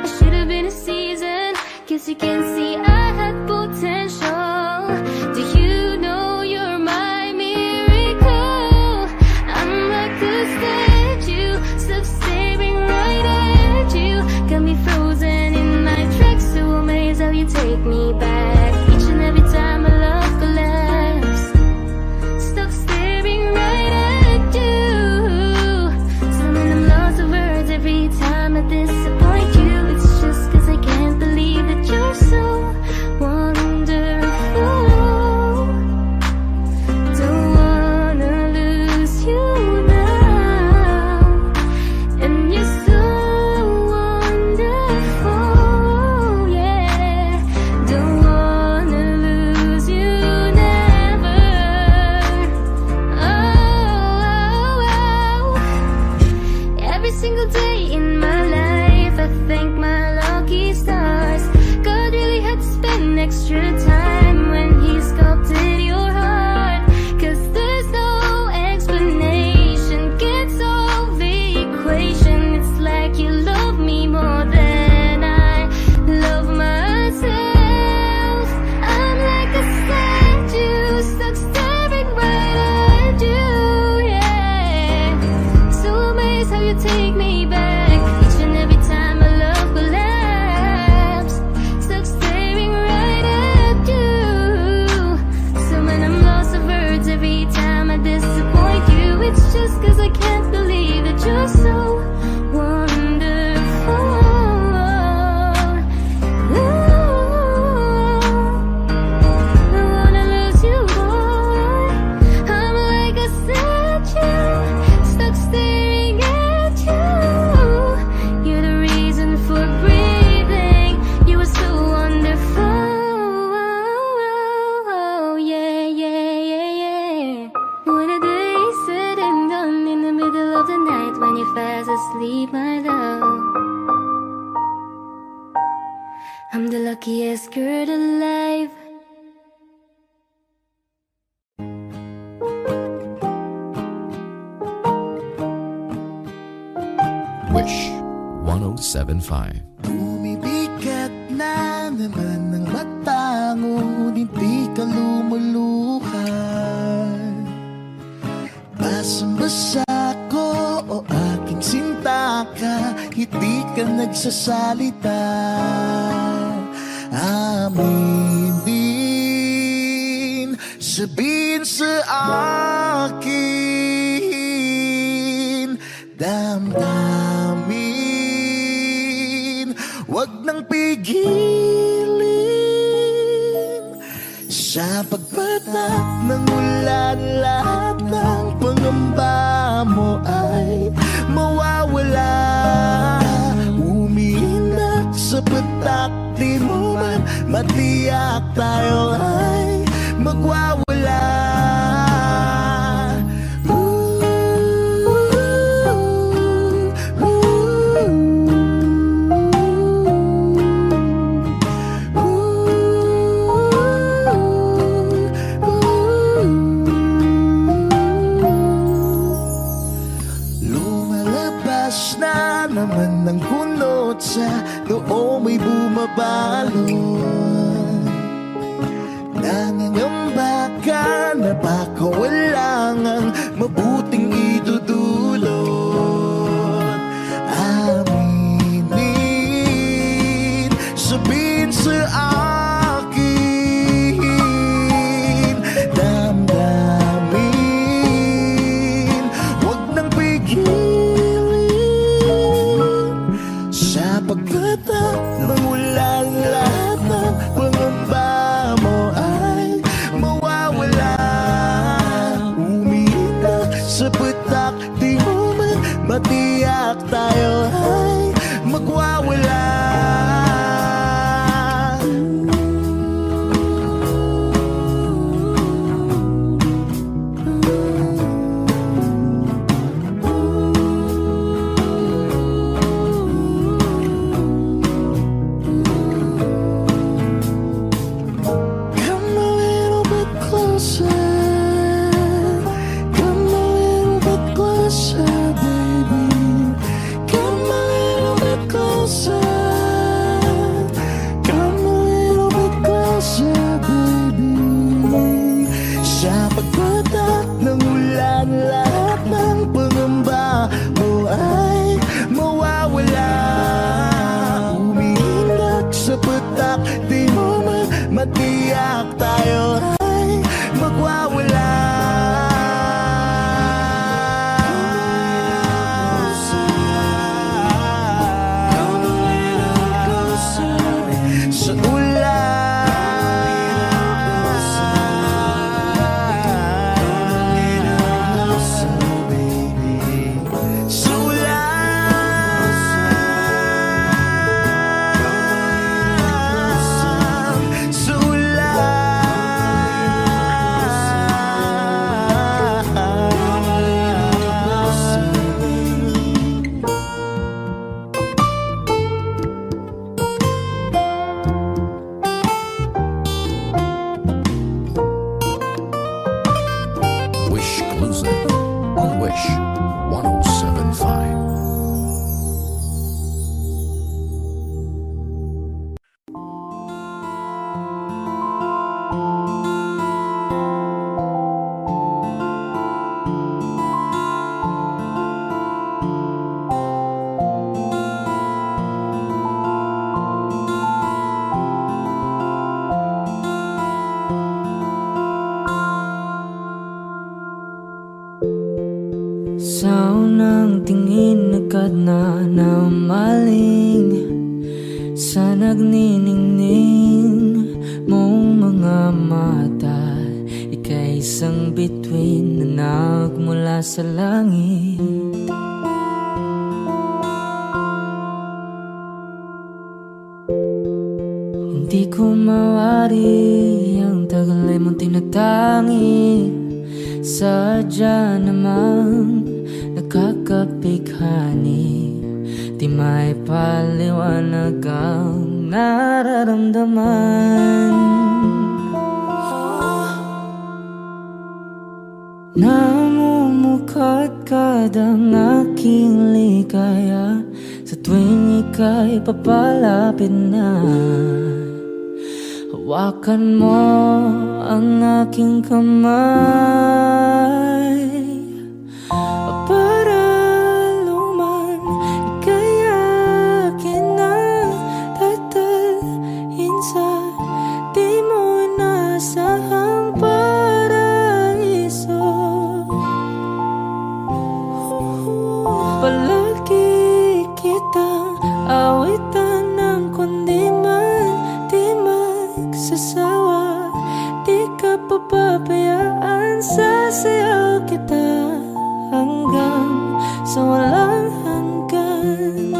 I should have been a season, 'cause you can see I had potential. Do you know you're my miracle? I'm like a statue, stuck staring right at you. Got me frozen in my tracks, so amazed how you take me back. Each and every time my love collapse, stuck staring right at you. Summon I'm lots of words every time I disappoint you. It's just 'cause I can't believe that you're so wonderful. Don't wanna lose you now. And you're so wonderful, yeah. Don't wanna lose you never. Oh. Every single day in my life, I thank my lucky stars. God really had to spend extra time when he sculpted your heart. 'Cause there's no explanation, can't solve the equation. It's like you love me more than I love myself. I'm like a statue, stuck staring right at you, yeah. So amazed how you take me back. Each and every time my love collapse, stuck staring right at you. Summon I'm lost of words every time I disappoint you. It's just 'cause I can't believe that you're so wonderful. Ooh, I wanna lose you, boy. I'm like a statue, stuck staring at you. You're the reason for breathing. You were so wonderful. Yeah, yeah, yeah, yeah. When a day is said and done, in the middle of the night when you're fast asleep, my love, I'm the luckiest girl alive. Wish 1075. Bumibigat na naman ang mata mo, hindi ka lumuluhan. Basang-basa ko o aking sinta ka, hindi ka nagsasalita. Amin din, sabihin sa akin, damdamin, wag nang pigilin. Sa pagpatak ng ulan, lahat ng pangamba mo ay mawawala. Umiinak sa patak, di mo man matiyak, tayo ay magwawala. Lumalabas na naman ng kunot sa noo mo'y bumabalot. Nangangamba ka na baka wala ngang mabuting idudulot. Aminin, sabihin sa akin, damdamin, wag nang pigilin, sapagkat ang ulan lahat ng pangamba mo ay mawawala. Umiiyak sa putak, di mo man matiyak tayo ay magwawala. Come a little bit closer. Come a little bit closer, baby. Come a little bit closer. Come a little bit closer, baby. Sa pagpatak ng ulan, lahat ng pangamba mo ay mawawala. Umiiyak sa putak, di mo man matiyak tayo ay magwawala. Sa ulan, sa ulan, sa ulan. Wish Closing on Wish 1075. Sa unang tingin agad na namaling sa nagniningning mong mga mata. Ika'y isang bituin na nagmula sa langit. Hindi ko mawari ang tagal ay mong tinatangi. Sadya namang nakakapighani, di may paliwanag ang nararamdaman. Namumukadkad ang aking ligaya sa tuwing ika'y papalapit na. Hawakan mo ang aking kamay para luman ika'y akin na tatalhin sa di mo inasahang paraiso. Palagi kitang awitan ng kundi man di magsasawa. Di ka papabayaan, sasayaw kita hanggang sa walang hanggan.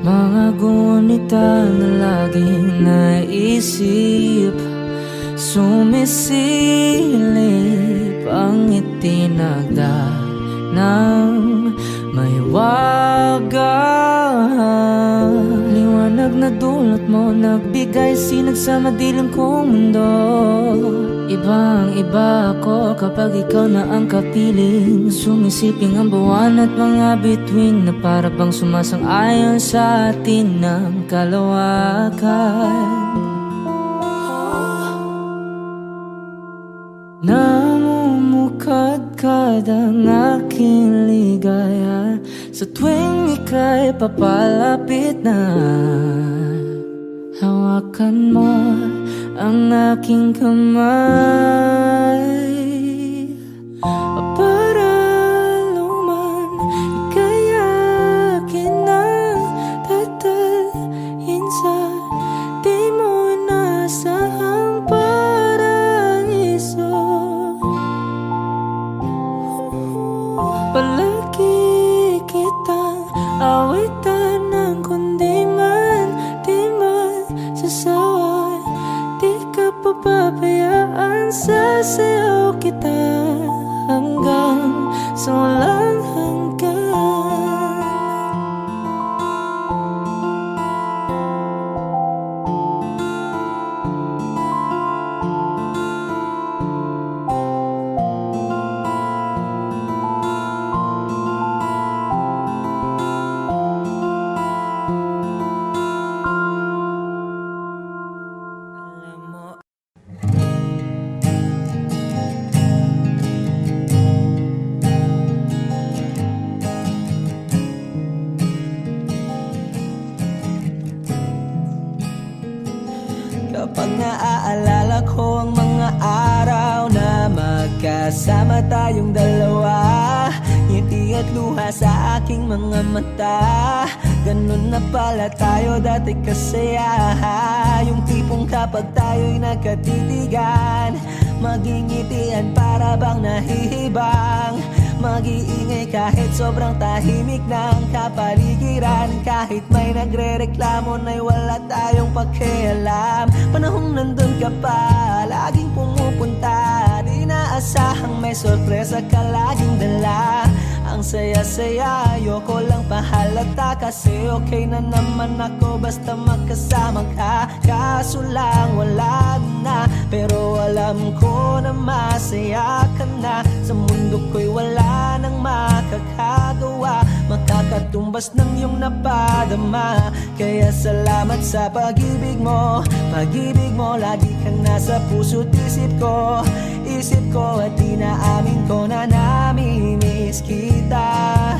Mga gunita na laging naisip, sumisilip ang itinagda ng may waga. Liwanag na dulot mo nagbigay sinag sa madilim kong mundo. Ibang iba ako kapag ikaw na ang kapiling. Sumisiping ang buwan at mga bituin na para bang sumasang-ayon sa atin ng kalawakan. Namumukadkad ang aking ligaya sa tuwing ika'y papalapit na. Hawakan mo ang aking kamay para luman ika'y akin na tatalhin sa di mo inasahang paraiso. Palagi kitang awitan ng kundi man di masasawa. Di ka papabayaan, sasayaw kita hanggang sa walang hanggan. Kapag naaalala ko ang mga araw na magkasama tayong dalawa, ngiti at luha sa aking mga mata. Ganun na pala tayo dati kasaya. Yung tipong kapag tayo'y nagkatitigan, magingitian para bang nahihibang. Mag-iingay kahit sobrang tahimik ng kapaligiran. Kahit may nagre-reklamo na'y wala tayong pakialam. Panahong nandun ka pa, laging pumupunta. Di naasahang may sorpresa ka laging dala. Ang saya-saya, ayoko lang pahalata. Kasi okay na naman ako basta magkasama ka. Kaso lang wala na, pero alam ko na masaya ka na. Sa mundo ko'y wala nang makakagawa, makakatumbas ng iyong napadama. Kaya salamat sa pag-ibig mo. Pag-ibig mo, lagi kang nasa puso't isip ko. Isip ko at inaamin ko na namimiss kita.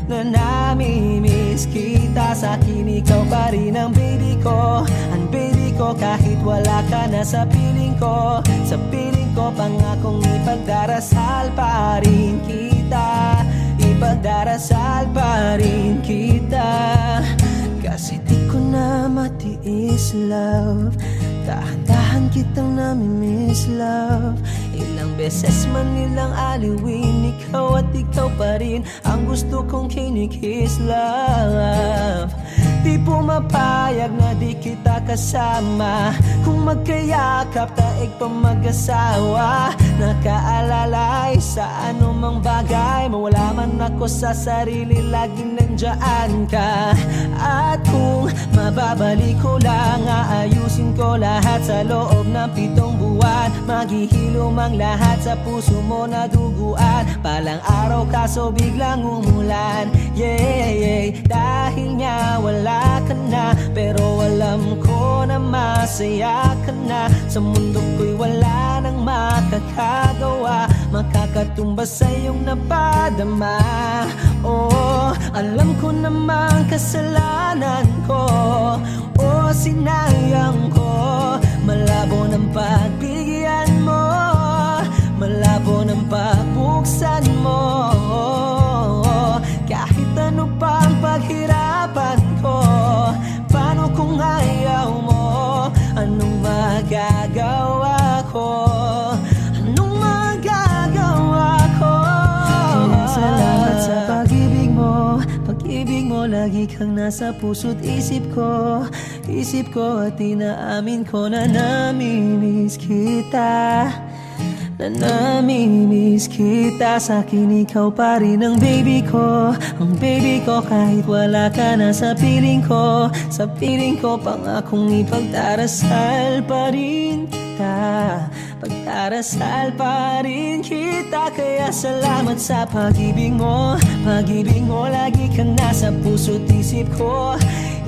Na namimiss kita. Sa akin ikaw pa rin ang baby ko. Ang baby ko kahit wala ka na sa piling ko. Sa piling ko pangakong ipagdarasal pa rin kita. Ipagdarasal pa rin kita. Kasi di ko na matiis love. Dahan-dahan kitang namimiss love. Ilang beses man nilang aliwin, ikaw at ikaw pa rin ang gusto kong kinikiss love. Di pumapayag na di kita kasama. Kung magkayakap taig pa mag-asawa. Nakaalalay sa anumang bagay. Mawala man ako sa sarili, laging nandiyan ka. At kung mababalik ko lang, aayusin ko lahat sa loob ng 7 buwan. Maghihilom ang lahat sa puso mo na duguan. Palang araw kaso biglang umulan. Yeah, yeah. Dahil nga wala ka na, pero alam ko na masaya ka na. Sa mundo ko'y wala nang makakagawa, makakatumbas sa iyong napadama. Oh, alam ko namang kasalanan ko. Oh, sinayang ko. Malabo ng pagbigyan mo, malabo ng pagbuksan mo. Kahit ano pa ang paghirapan ko, paano kung ayaw mo? Anong magagawa ko? Anong magagawa ko? Kaya salamat sa pag-ibig mo. Pag-ibig mo, lagi kang nasa puso't isip ko. Isip ko at inaamin ko na namimiss kita. na namimiss kita. Sa'kin ikaw pa rin ang baby ko, ang baby ko. Kahit wala ka na sa piling ko, sa piling ko, pangakong ipagdarasal pa rin kita, pagdarasal pa rin kita. Kaya salamat sa pag-ibig mo, pag-ibig mo. Lagi kang nasa puso't isip ko,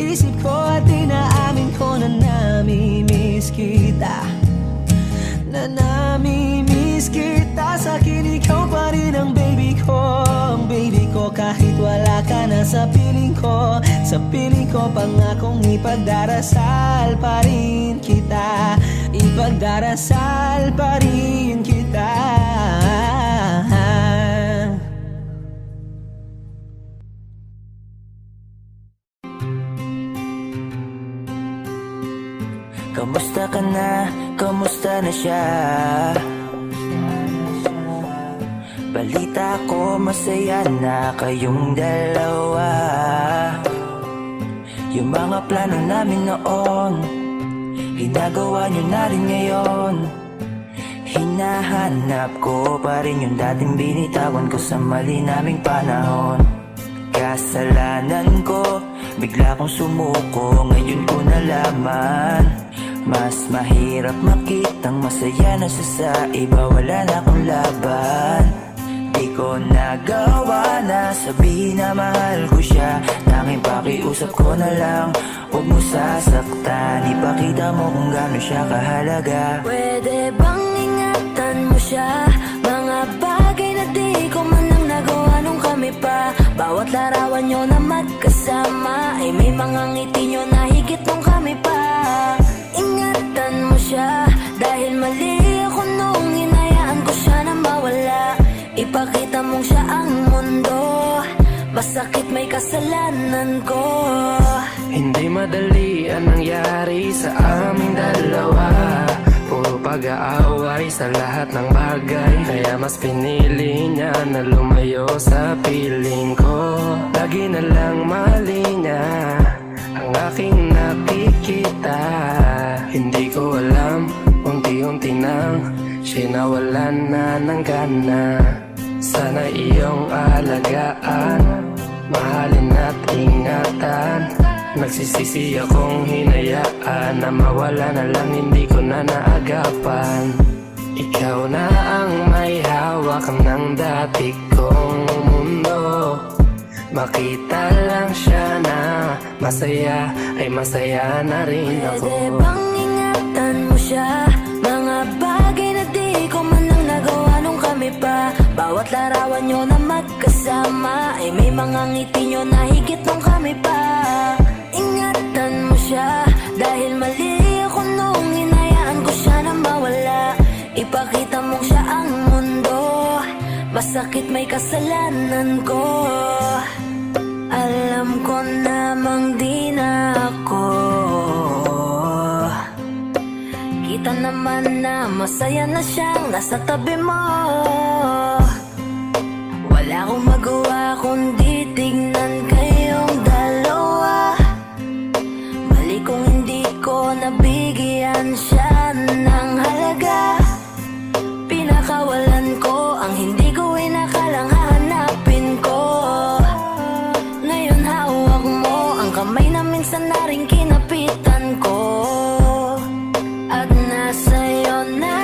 isip ko. At inaamin ko na namimiss kita, na namimiss kita. Sa'kin ikaw pa rin ang baby ko, ang baby ko. Kahit wala ka na sa piling ko, sa piling ko, pangakong ipagdarasal pa rin kita, ipagdarasal pa rin kita. Kamusta ka na? Kamusta na siya? Balita ko masaya na kayong dalawa. Yung mga plano namin noon, ginagawa nyo na rin ngayon. Hinahanap ko pa rin yung dating binitawan ko sa mali naming panahon. Kasalanan ko, bigla kong sumuko, ngayon ko nalaman. Mas mahirap makitang masaya na siya sa iba, wala na akong laban. Di ko nagawa na sabihin na mahal ko siya, tanging pakiusap ko na lang, huwag mo sasaktan. Ipakita mo kung gaano siya kahalaga. Pwede bang ingatan mo siya? Mga bagay na di ko man lang nagawa nung kami pa. Bawat larawan nyo na magkasama ay may mga ngiti nyo na higit nung kami pa. Ingatan mo siya, dahil mali ako nung hinayaan ko siya na mawala. Ipakita mong siya ang mundo, masakit may kasalanan ko. Hindi madali ang nangyari sa aming dalawa. Puro pag-aaway sa lahat ng bagay, kaya mas pinili niya na lumayo sa piling ko. Lagi na lang mali niya ang aking nakikita. Hindi ko alam, unti-unti nang siya nawalan na ng gana. Sana iyong alagaan, mahalin at ingatan. Nagsisisi akong hinayaan na mawala na lang, hindi ko na naagapan. Ikaw na ang may hawak ng dati kong mundo. Makita lang siya na masaya, ay masaya na rin ako. Pwede bang ingatan mo siya? Mga bagay na di ko man lang nagawa nung kami pa. Bawat larawan nyo na magkasama ay may mga ngiti nyo na higit nung kami pa. Ingatan mo siya, dahil mali ako nung hinayaan ko siya na mawala. Ipakita mong siya ang mundo, masakit may kasalanan ko. Alam ko namang di na ako. Kita naman na masaya na siyang nasa tabi mo. Wala akong magawa kundi tignan kayong dalawa. Mali kung hindi ko nabigyan siya ng halaga. Pinakawalan ko ang hindi ko inakalang hahanapin ko. Ngayon hawak mo ang kamay na minsan na rin kinapitan ko. At nasa'yo na.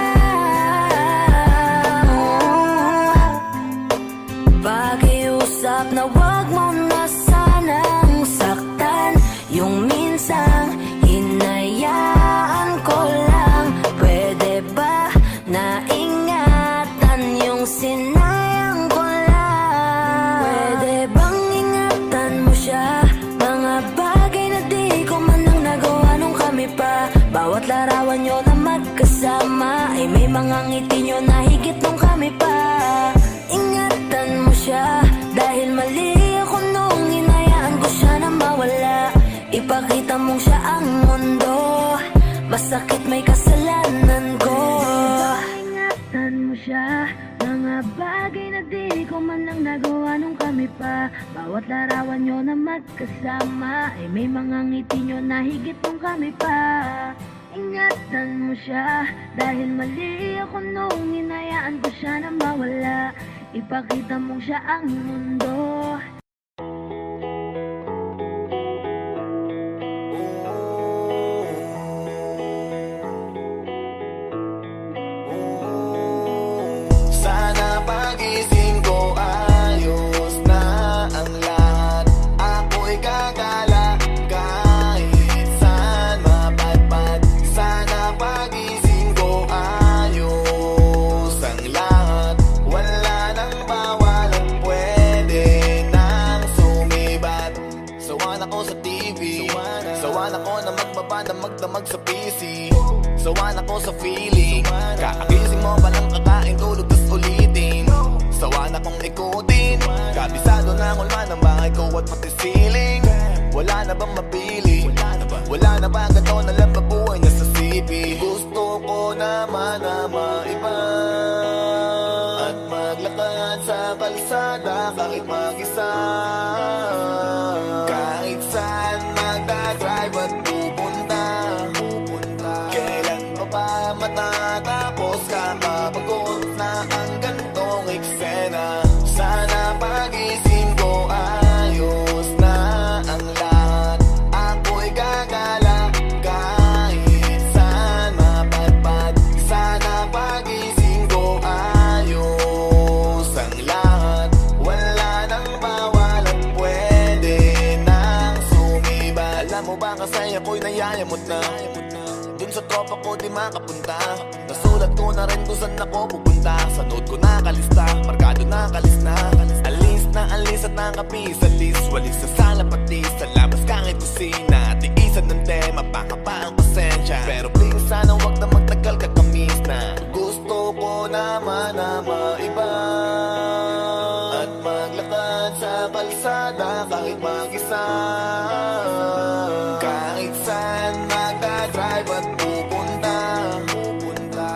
Pakiusap na wag mo na sanang saktan. Yung minsang hinayaan ko lang. Pwede ba na ingatan yung sinayang ko lang? Pwede bang ingatan mo siya? Mga bagay na di ko man lang nagawa nung kami pa. Bawat larawan nyo na magkasama ay may mga ngiti nyo na higit nung kami pa. Ingatan mo siya, dahil mali ako nung hinayaan ko siya na mawala. Ipakita mong siya ang mundo, masakit may kasalanan ko. Ingatan mo siya, mga bagay na di ko man lang nagawa nung kami pa. Bawat larawan nyo na magkasama ay may mga ngiti nyo na higit nung kami pa. ingatan mo siya. Dahil mali ako nung hinayaan ko siya na mawala. Ipakita mong siya ang mundo. Sana pagising ko ayos na ang lahat. Ako'y gagala kahit saan mapadpad. Sana pagising ko ayos ang lahat. Wala nang bawal at pwede nang sumibat. Sawan ako sa TV, sawan ako na magdamag sa PC. Sawan ako sa feeling, kakagising mo palang kakain, tulog tas ulitin. Sawan akong ikutin, kabisado na kulma ng bahay ko at pati ceiling. Wala na bang mapili? Wala na ba gato na lang mabuhay niya sa CP? Gusto ko naman na maiba at maglakad sa kalsada kahit mag-isa. Kahit saan magdadrive at pupunta. Kailan pa ba matatapos? Kakapagod na ang gantong eksena. Sana pagising ko ayos na ang lahat. Ako'y gagala kahit saan mapadpad. Sana pagising ko ayos ang lahat. Wala nang bawal at pwede nang sumibat. Alam mo ba kasi ako'y nayayamot na dun sa tropa ko di makapunta. Nasulat ko na rin kung saan ako pupunta. Sa note ko nakalista, markado nakalis na. Alis at nakapis sa list. Walis sa sala pati sa labas kahit kusina. Tiisan ng tema, baka pa ang pasensya. Pero please sana wag na magtagal kakamis na. Gusto ko naman na maiba at maglakad sa kalsada kahit mag-isa. Kahit saan magdadrive at pupunta.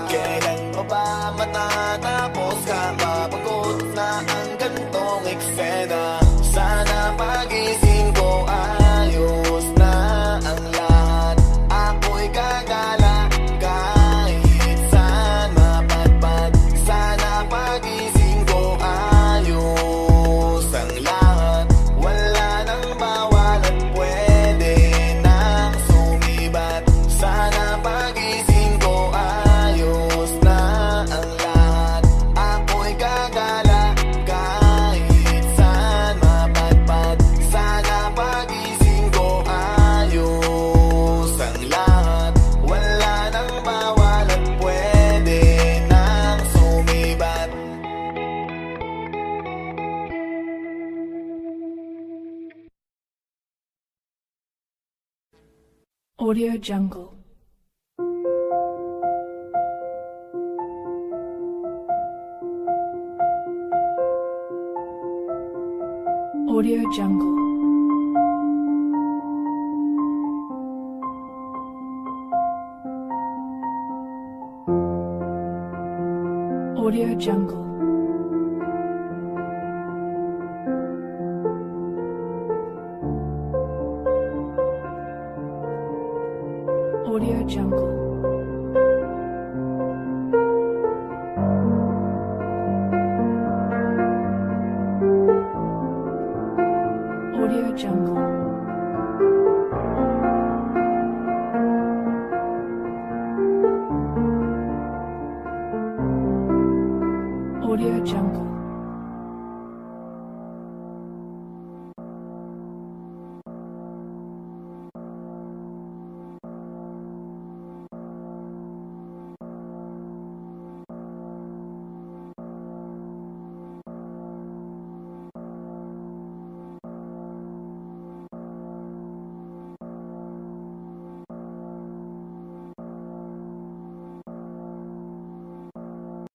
Kailan pa ba matatapos? Kapapagod na ang gantong eksena. Sana pagising ko ayos na ang lahat. Ako'y gagala kahit saan mapadpad. Sana pagising ko ayos ang lahat. Wala nang bawal at pwede nang sumibat. Sana pagising ko ayos na ang lahat. Ako'y gagala kahit saan mapadpad. Sana pagising ko ayos ang lahat. Wala nang bawal at pwede nang sumibat. Audio Jungle. Audio Jungle. Audio Jungle. Audio Jungle. Audio Jungle.